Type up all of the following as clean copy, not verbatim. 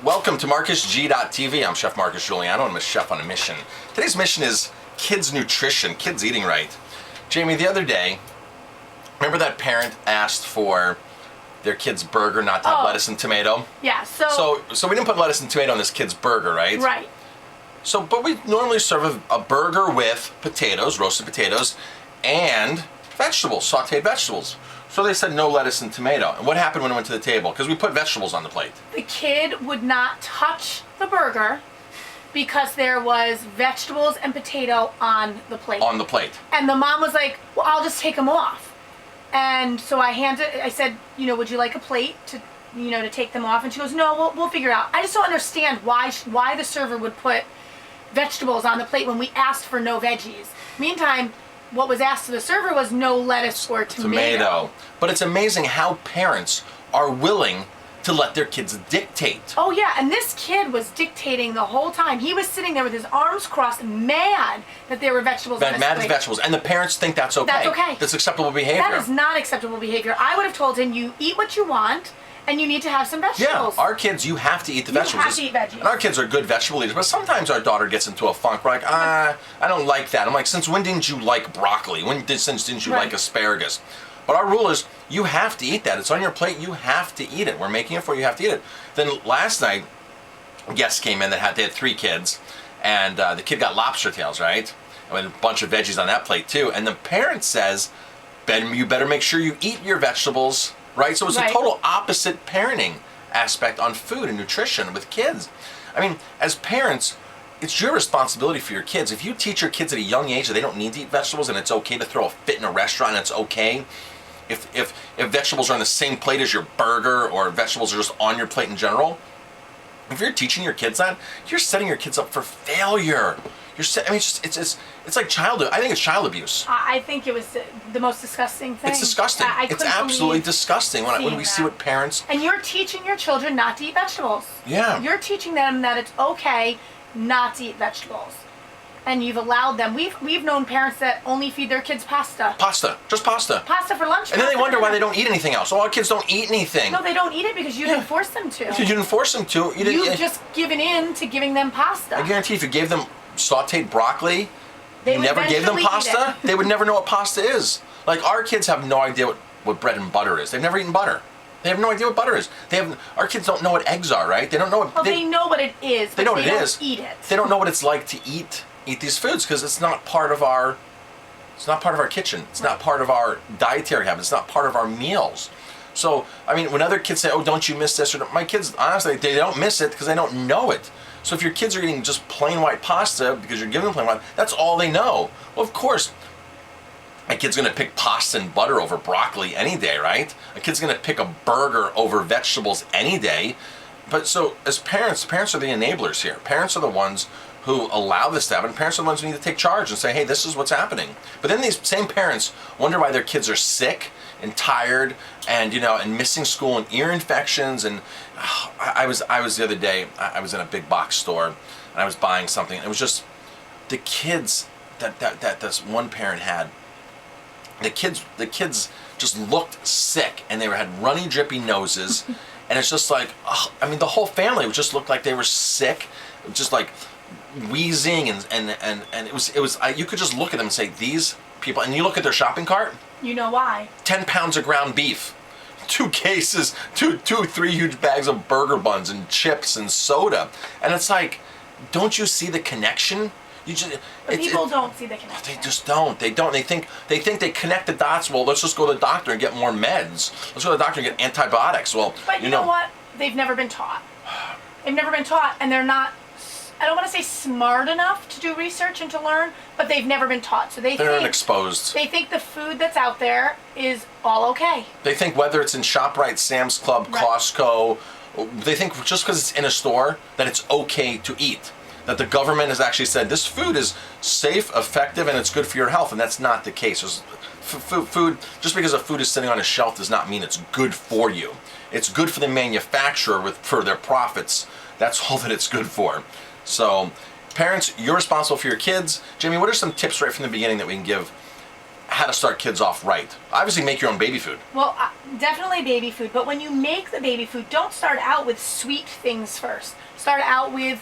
Welcome to MarcusG.tv. I'm Chef Marcus Giuliano. I'm a chef on a mission. Today's mission is kids' nutrition, kids eating right. Jamie, the other day, remember that parent asked for their kid's burger not to have lettuce and tomato? Yeah, So we didn't put lettuce and tomato on this kid's burger, right? Right. So, but we normally serve a burger with potatoes, roasted potatoes, and vegetables, sauteed vegetables. So they said no lettuce and tomato. And what happened when it went to the table? Because we put vegetables on the plate. The kid would not touch the burger because there was vegetables and potato on the plate. On the plate. And the mom was like, well, I'll just take them off. And so I said, would you like a plate to take them off? And she goes, no, we'll figure it out. I just don't understand why the server would put vegetables on the plate when we asked for no veggies. Meantime, what was asked to the server was no lettuce or tomato. But it's amazing how parents are willing to let their kids dictate. Oh yeah, and this kid was dictating the whole time. He was sitting there with his arms crossed, mad that there were vegetables on his plate. Mad at vegetables, and the parents think that's okay. That's okay. That's acceptable behavior. That is not acceptable behavior. I would have told him, you eat what you want, and you need to have some vegetables. Yeah, our kids, you have to eat the vegetables. You have to eat veggies. And our kids are good vegetable eaters, but sometimes our daughter gets into a funk. We're like, I don't like that. I'm like, since when didn't you like broccoli? Since didn't you like asparagus? But our rule is, you have to eat that. It's on your plate. You have to eat it. We're making it for you. You have to eat it. Then last night, guests came in they had 3 kids, and the kid got lobster tails, right? And a bunch of veggies on that plate too. And the parent says, you better make sure you eat your vegetables, right? So it's a total opposite parenting aspect on food and nutrition with kids. I mean, as parents, it's your responsibility for your kids. If you teach your kids at a young age that they don't need to eat vegetables and it's okay to throw a fit in a restaurant and it's okay, if vegetables are on the same plate as your burger or vegetables are just on your plate in general, if you're teaching your kids that, you're setting your kids up for failure. It's like childhood. I think it's child abuse. I think it was the most disgusting thing. It's disgusting. It's absolutely disgusting when we see what parents... And you're teaching your children not to eat vegetables. Yeah. You're teaching them that it's okay not to eat vegetables. And you've allowed them. We've known parents that only feed their kids pasta. Just pasta. Pasta for lunch. And then they wonder why they don't eat anything else. Oh, our kids don't eat anything. No, they don't eat it because you didn't force them to. You didn't force them to. You've just given in to giving them pasta. I guarantee if you gave them sauteed broccoli, you never gave them pasta, they would never know what pasta is. Like, our kids have no idea what bread and butter is. They've never eaten butter. They have no idea what butter is. Our kids don't know what eggs are, right? They don't know what... Well, they know what it is, but they don't eat it. They don't know what it's like to eat these foods because it's not part of our kitchen. It's not part of our dietary habits. It's not part of our meals. So, I mean, when other kids say, oh, don't you miss this? Or my kids, honestly, they don't miss it because they don't know it. So if your kids are eating just plain white pasta because you're giving them plain white, that's all they know. Well, of course, a kid's going to pick pasta and butter over broccoli any day, right? A kid's going to pick a burger over vegetables any day. But so as parents are the enablers here. Parents are the ones who allow this to happen. Parents are the ones who need to take charge and say, hey, this is what's happening. But then these same parents wonder why their kids are sick and tired and and missing school and ear infections. And I was the other day, I was in a big box store and I was buying something. It was just the kids that this one parent had. The kids just looked sick and they had runny, drippy noses. And it's just like, the whole family just looked like they were sick, just like wheezing and it was you could just look at them and say, these people, and you look at their shopping cart. You know why? 10 pounds of ground beef, 3 huge bags of burger buns and chips and soda. And it's like, don't you see the connection? People don't see the connection. They just don't. They don't. They think they connect the dots. Well, let's just go to the doctor and get more meds. Let's go to the doctor and get antibiotics. Well, but you know what? They've never been taught. They've never been taught, and they're not. I don't want to say smart enough to do research and to learn, but they've never been taught. So they're exposed. They think the food that's out there is all okay. They think whether it's in ShopRite, Sam's Club, Costco, they think just because it's in a store that it's okay to eat. That the government has actually said this food is safe, effective, and it's good for your health, and that's not the case. Food, just because a food is sitting on a shelf does not mean it's good for you. It's good for the manufacturer for their profits. That's all that it's good for. So, parents, you're responsible for your kids. Jamie, what are some tips right from the beginning that we can give how to start kids off right. Obviously, make your own baby food. Well, definitely baby food. But when you make the baby food, don't start out with sweet things first. Start out with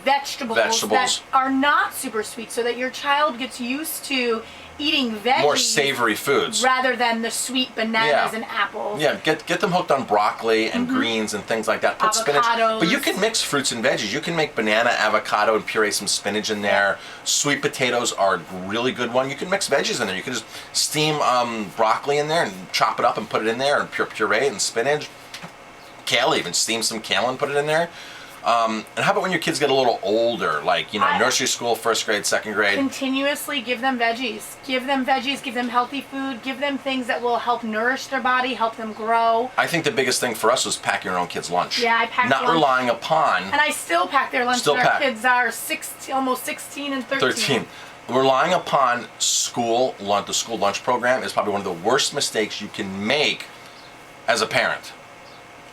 vegetables that are not super sweet, so that your child gets used to eating veggies, more savory foods, rather than the sweet bananas and apples. Yeah, get them hooked on broccoli and greens and things like that. Put spinach, but you can mix fruits and veggies. You can make banana, avocado, and puree some spinach in there. Sweet potatoes are a really good one. You can mix veggies in there. You can just steam broccoli in there and chop it up and put it in there, and puree and spinach. Kale, even steam some kale and put it in there. And how about when your kids get a little older, like, nursery school, first grade, second grade? Continuously give them veggies. Give them veggies, give them healthy food, give them things that will help nourish their body, help them grow. I think the biggest thing for us was packing our own kids' lunch. Yeah, I packed Not lunch. relying upon... And I still pack their lunch when our kids are almost 16 and 13. Relying upon school lunch, the school lunch program is probably one of the worst mistakes you can make as a parent.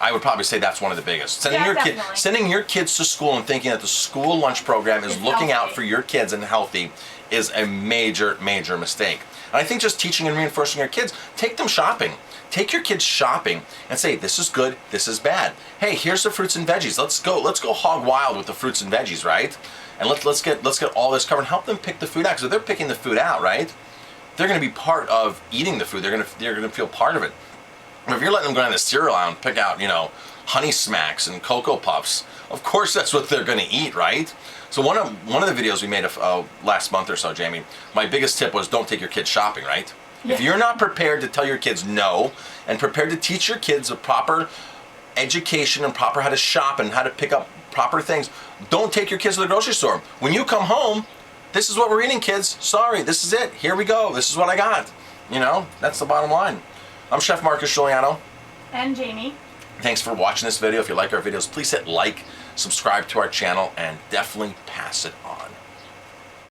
I would probably say that's one of the biggest. Sending your kids to school and thinking that the school lunch program is looking out for your kids and healthy is a major, major mistake. And I think just teaching and reinforcing your kids, take them shopping. Take your kids shopping and say, this is good, this is bad. Hey, here's the fruits and veggies. Let's go hog wild with the fruits and veggies, right? And let's get all this covered and help them pick the food out. Because if they're picking the food out, right, they're going to be part of eating the food. They're going to feel part of it. If you're letting them go down the cereal aisle and pick out, Honey Smacks and Cocoa Puffs, of course that's what they're going to eat, right? So one of the videos we made last month or so, Jamie, my biggest tip was don't take your kids shopping, right? Yeah. If you're not prepared to tell your kids no, and prepared to teach your kids a proper education and proper how to shop and how to pick up proper things, don't take your kids to the grocery store. When you come home, this is what we're eating, kids. Sorry, this is it. Here we go. This is what I got. That's the bottom line. I'm Chef Marcus Giuliano. And Jamie. Thanks for watching this video. If you like our videos, please hit like, subscribe to our channel, and definitely pass it on.